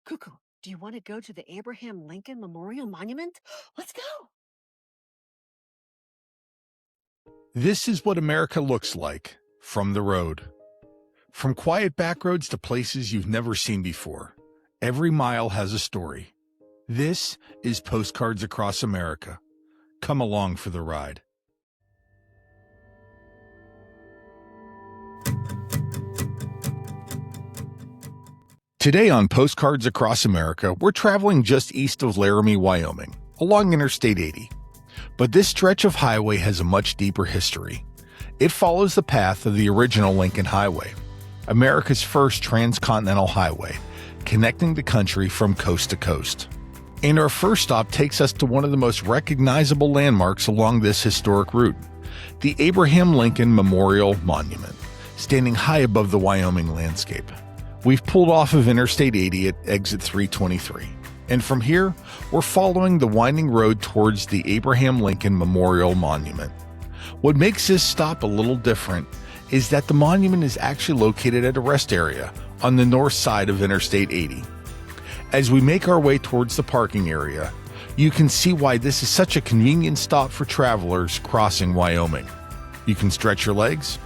Cuckoo, do you want to go to the Abraham Lincoln Memorial Monument? Let's go! This is what America looks like from the road. From quiet back roads to places you've never seen before, every mile has a story. This is Postcards Across America. Come along for the ride. Today on Postcards Across America, we're traveling just east of Laramie, Wyoming, along Interstate 80. But this stretch of highway has a much deeper history. It follows the path of the original Lincoln Highway, America's first transcontinental highway, connecting the country from coast to coast. And our first stop takes us to one of the most recognizable landmarks along this historic route, the Abraham Lincoln Memorial Monument, standing high above the Wyoming landscape. We've pulled off of Interstate 80 at exit 323, and from here, we're following the winding road towards the Abraham Lincoln Memorial Monument. What makes this stop a little different is that the monument is actually located at a rest area on the north side of Interstate 80. As we make our way towards the parking area, you can see why this is such a convenient stop for travelers crossing Wyoming. You can stretch your legs,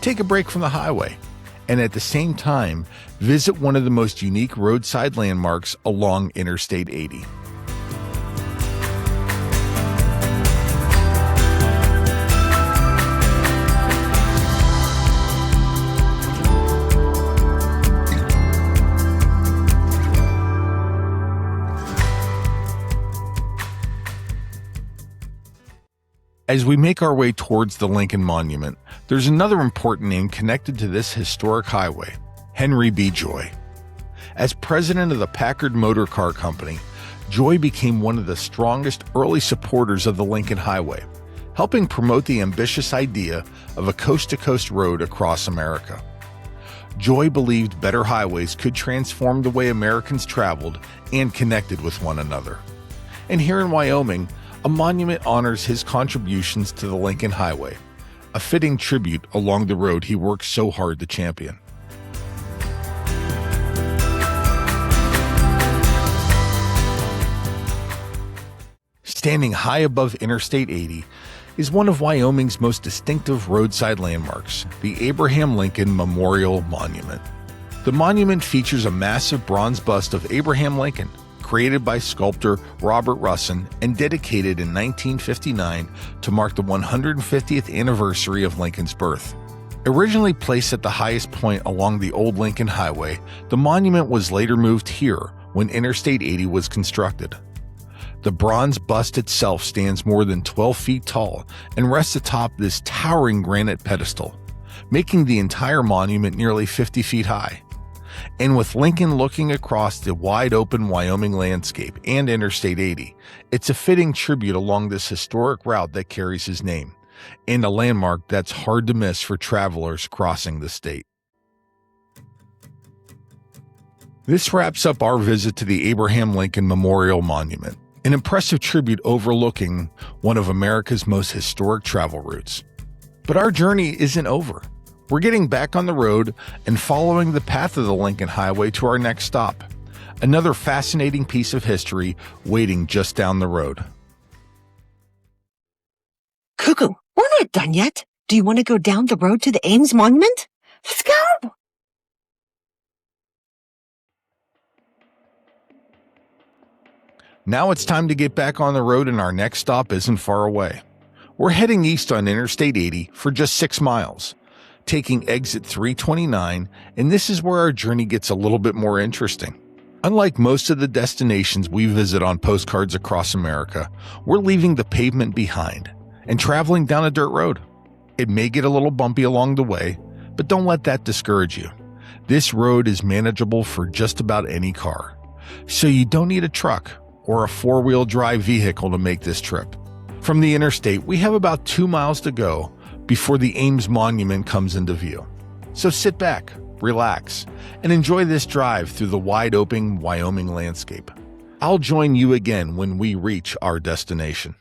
take a break from the highway, and at the same time, visit one of the most unique roadside landmarks along Interstate 80. As we make our way towards the Lincoln Monument, there's another important name connected to this historic highway, Henry B. Joy. As president of the Packard Motor Car Company, Joy became one of the strongest early supporters of the Lincoln Highway, helping promote the ambitious idea of a coast-to-coast road across America. Joy believed better highways could transform the way Americans traveled and connected with one another. And here in Wyoming, a monument honors his contributions to the Lincoln Highway, a fitting tribute along the road he worked so hard to champion. Standing high above Interstate 80 is one of Wyoming's most distinctive roadside landmarks, the Abraham Lincoln Memorial Monument. The monument features a massive bronze bust of Abraham Lincoln, created by sculptor Robert Russin and dedicated in 1959 to mark the 150th anniversary of Lincoln's birth. Originally placed at the highest point along the old Lincoln Highway, the monument was later moved here when Interstate 80 was constructed. The bronze bust itself stands more than 12 feet tall and rests atop this towering granite pedestal, making the entire monument nearly 50 feet high. And with Lincoln looking across the wide-open Wyoming landscape and Interstate 80, it's a fitting tribute along this historic route that carries his name, and a landmark that's hard to miss for travelers crossing the state. This wraps up our visit to the Abraham Lincoln Memorial Monument, an impressive tribute overlooking one of America's most historic travel routes. But our journey isn't over. We're getting back on the road and following the path of the Lincoln Highway to our next stop, another fascinating piece of history waiting just down the road. Cuckoo, we're not done yet. Do you want to go down the road to the Ames Monument? Let's go! Now it's time to get back on the road, and our next stop isn't far away. We're heading east on Interstate 80 for just 6 miles, taking exit 329, and this is where our journey gets a little bit more interesting. Unlike most of the destinations we visit on Postcards Across America, we're leaving the pavement behind and traveling down a dirt road. It may get a little bumpy along the way, but don't let that discourage you. This road is manageable for just about any car, so you don't need a truck or a 4-wheel drive vehicle to make this trip. From the interstate, we have about 2 miles to go before the Ames Monument comes into view. So sit back, relax, and enjoy this drive through the wide-open Wyoming landscape. I'll join you again when we reach our destination.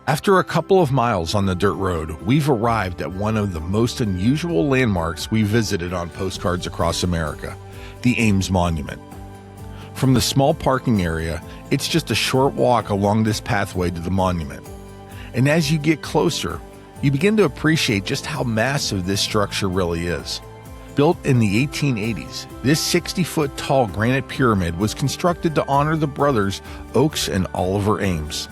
After a couple of miles on the dirt road, we've arrived at one of the most unusual landmarks we visited on Postcards Across America, the Ames Monument. From the small parking area, it's just a short walk along this pathway to the monument. And as you get closer, you begin to appreciate just how massive this structure really is. Built in the 1880s, this 60-foot tall granite pyramid was constructed to honor the brothers Oakes and Oliver Ames,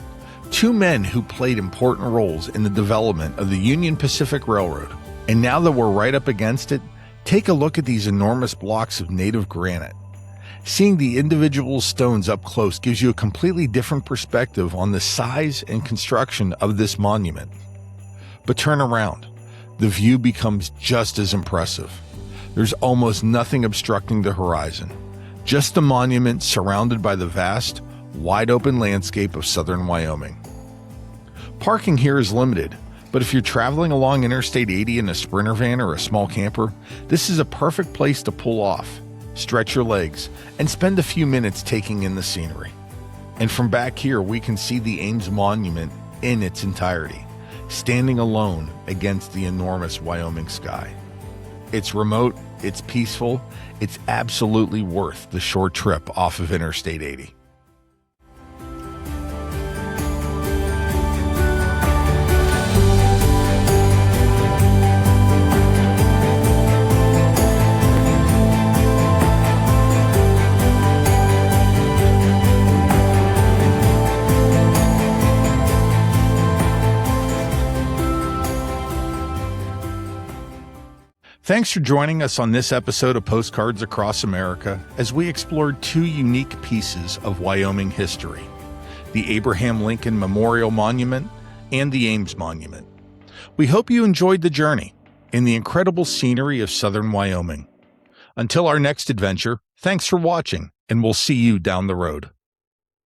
two men who played important roles in the development of the Union Pacific Railroad. And now that we're right up against it, take a look at these enormous blocks of native granite. Seeing the individual stones up close gives you a completely different perspective on the size and construction of this monument. But turn around. The view becomes just as impressive. There's almost nothing obstructing the horizon, just the monument surrounded by the vast, wide-open landscape of southern Wyoming. Parking here is limited, but if you're traveling along Interstate 80 in a Sprinter van or a small camper, this is a perfect place to pull off, stretch your legs, and spend a few minutes taking in the scenery. And from back here, we can see the Ames Monument in its entirety, standing alone against the enormous Wyoming sky. It's remote, it's peaceful, it's absolutely worth the short trip off of Interstate 80. Thanks for joining us on this episode of Postcards Across America as we explored two unique pieces of Wyoming history, the Abraham Lincoln Memorial Monument and the Ames Monument. We hope you enjoyed the journey in the incredible scenery of southern Wyoming. Until our next adventure, thanks for watching, and we'll see you down the road.